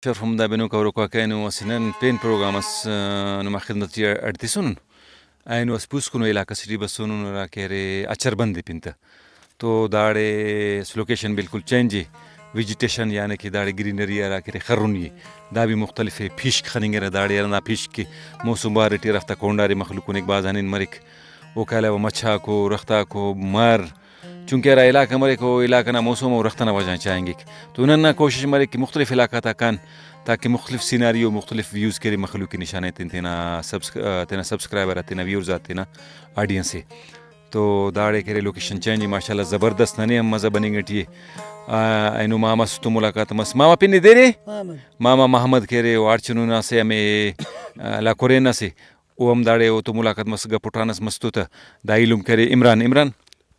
شرفهم دا بنو كورو كاكاينو وسنن بين بروغرامس نما خدمتي ارتيسون اينو اسبوسكونو علاقہ سٹی بسونو را کہرے اچر بندی پینتا تو داڑے لوکیشن بالکل چینج ویجیٹیشن یعنی کہ داڑے گرینری را کہرے خرونی دا بھی مختلف فیش خننگر داڑے رنا فیش کی موسم بارٹی رفتا کونڈاری مخلوقون ایک بازانین مرک وہ کہلا وہ مچھا کو رختا کو مار چونکہ را علاقہ مرے کو علاقہ نا موسم اور رختنا وجہ چاہیں گے تو انہوں نے کوشش مرے کہ مختلف علاقہ تا کان تاکہ مختلف سیناریو مختلف ویوز کے مخلوقی نشانے تینا سبسکرائبر تینا ویورز تینا آڈینس ہے تو داڑے کے لوکیشن چینج ماشاءاللہ زبردست ننے ہم مزہ بنیں گٹی اینو ماما ستو ملاقات مس ماما پنی دے رے ماما محمد کے رے وارچنونا سے ہمیں لا کورینا سے او ہم داڑے او تو ملاقات مس گپٹانس مستو تا دایلوم کرے عمران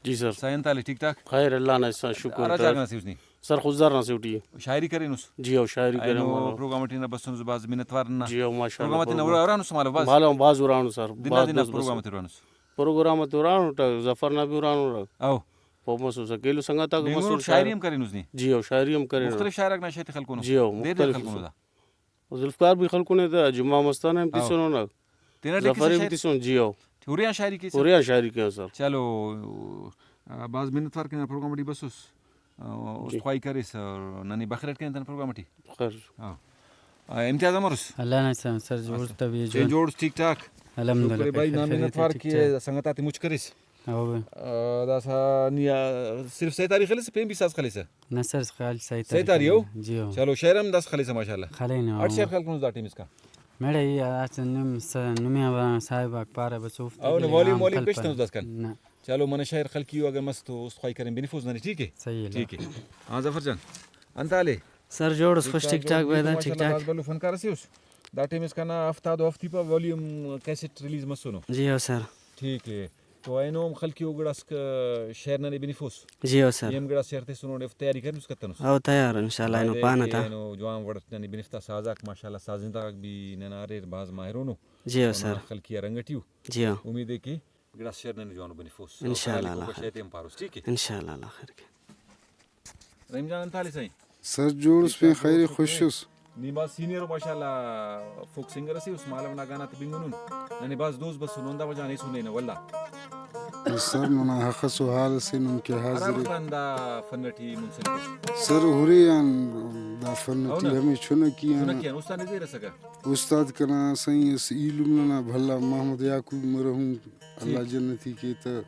جی سر سائن تعالی ٹھیک ٹھاک خیر اللہ نے شکر ارا جاگنا سی اسنی سر خزار نہ سوٹی شاعری کرے نس جی او شاعری کرے اینو پروگرام ٹینا بسن باز منتوار نہ جی او ماشاءاللہ پروگرام ٹینا اورانو سمال باز مالو باز ورانو سر دنا پروگرام ترانس پروگرام تورانو ٹ ظفر نبی ورانو او پومسو سکیلو سنگتا کو مسور شاعری ہم کرے نسنی جی او شاعری ہم کرے مختلف شاعر نہ شیت خلکو نو جی او مختلف خلکو دا ذوالفقار بھی خلکو نے دا جمعہ مستان ہم تیسونو نہ تینا ظفر بھی تیسون جی او تھوریاں شاعری کی پوریا شاعری کے سر چلو باز منتوار کے پروگرام ٹی بسوس استخوائی کرے سر ننی بخرت کے تن پروگرام ٹی خیر امتیاز امرس اللہ نے سر جوڑ تبی جوڑ ٹھیک ٹھاک الحمدللہ بھائی نام منتوار کی سنگتا تی مجھ کرس او دا سا نیا صرف صحیح تاریخ خلیس پین بھی ساز خلیس نصر خیال صحیح تاریخ جی ہو چلو شہرم دس خلیس ماشاءاللہ خلینا اٹھ شہر خلق نوز دا ٹیم اس کا میرے یہ اچھا نمی صاحب اکبر بسوف او والی پیش نوز دس کن نہ چلو من شہر خلقی اگر مست تو استخوائی کریں بنفوز نہ ٹھیک ہے صحیح ہے ٹھیک ہے ہاں ظفر جان انت علی سر جوڑ خوش ٹھیک ٹھاک بیدا ٹھیک ٹھاک بلو فنکار سی اس دا ٹیم اس کا نا ہفتہ دو ہفتے پر والیوم کیسٹ ریلیز مس سنو جی ہو سر ٹھیک ہے تو اینو خلقی اوگڑس شہر نہ بنفوز جی ہو سر یم گڑا شہر تے سنو تیاری کرن اس کا تنس او تیار انشاءاللہ اینو پانا تھا اینو جوان وڑت نی بنفتا سازاک ماشاءاللہ سازندہ بھی ننارے باز ماہرونو جی ہو سر خلقی رنگٹیو جی ہو امید ہے کہ گڑا شہر نی جوان بنفوز انشاءاللہ اللہ شیتم پاروس ٹھیک ہے انشاءاللہ اللہ خیر کے رحیم جان انت علی سائیں سر جوڑس پہ خیر خوشس نی باز سینئر ماشاءاللہ فوک سنگر سی اس مالو نا گانا تبینگونن نی باز دوست بس سنوندا وجہ نہیں سنے نہ والله سر منا حق سوال سن کے حاضر بندا فنٹی منسلک سر ہوریان دا فنٹی ہمیں چن کیاں کیا استاد نے دے سکا استاد کنا سائیں اس علم نا بھلا محمد یعقوب مرحوم اللہ جنتی کی تا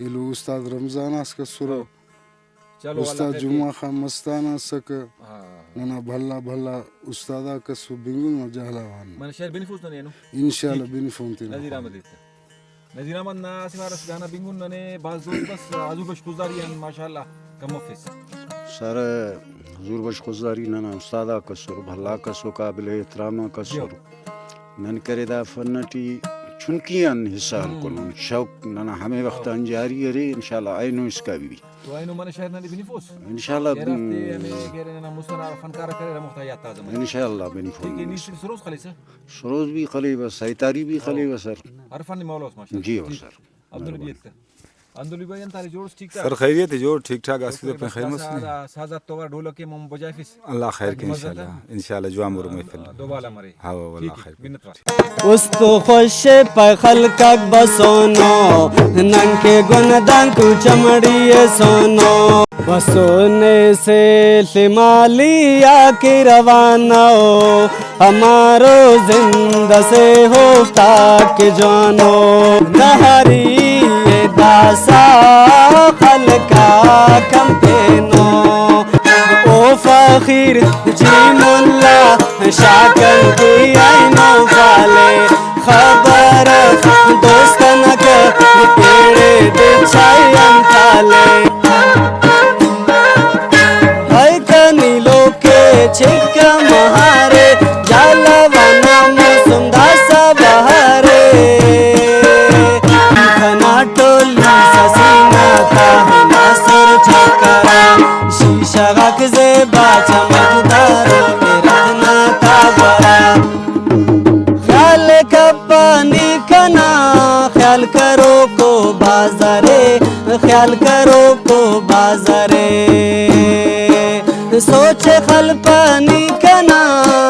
الو استاد رمضان اس کا سر چلو استاد جمعہ خان مستانہ سک ننا بھلا بھلا استادا کا سو بنگل جہلاوان من شہر بنفوز نہ نو انشاءاللہ بنفون تینا نذیر احمد نذیر احمد نا سوارس گانا بنگون نے باز دوست بس ازو بش گزاری ماشاءاللہ کم افس سر حضور بش گزاری ننا استادا کا سر بھلا کا سو قابل احترام کا سر نن کرے دا فنٹی چنکیان حساب کنن شوق ننا ہمیں وقت انجاری ہے انشاءاللہ اینو اس کا بھی تو اینو من شہر نہ بنفوز انشاءاللہ فنکار کرے محتاجات تازم انشاءاللہ بنفوز ٹھیک ہے نیس سروز خلیص سروز بھی خلیبہ سیتاری بھی خلیبہ سر عرفان مولاس ماشاءاللہ جی ہو سر عبدالبیت اندولی بھائی انت ٹھیک ٹھیک سر خیریت ہے جو ٹھیک ٹھاک اس پہ خیر مسلم سازات تو ڈھولک کے مم بجائفس اللہ خیر کے انشاءاللہ جو امر میں فل دوبالا مرے ہاں والله خیر بنت استو خوش پہ خلقک بسونو نن کے گندان کو چمڑی سونو بسونے سے شمالیا کی روانہ ہو ہمارو زندہ سے ہوتا کہ جانو نہری داسا خلقا کم پینو او فخیر جی ملا شاکر کی اینو والے خبر دوستن کے پیڑے بچھائی انتالے ہے کنی لوکے چھکا مہارے جالوانا موسم داسا بہارے کھنا ٹولی سسینا تا ناصر چھکرا شیشہ غاک زیبا چمکدارو میرہنا تا برا خیال کپانی کنا خیال کرو کو بازارے خیال کرو کو بازارے سوچ خل پانی کنا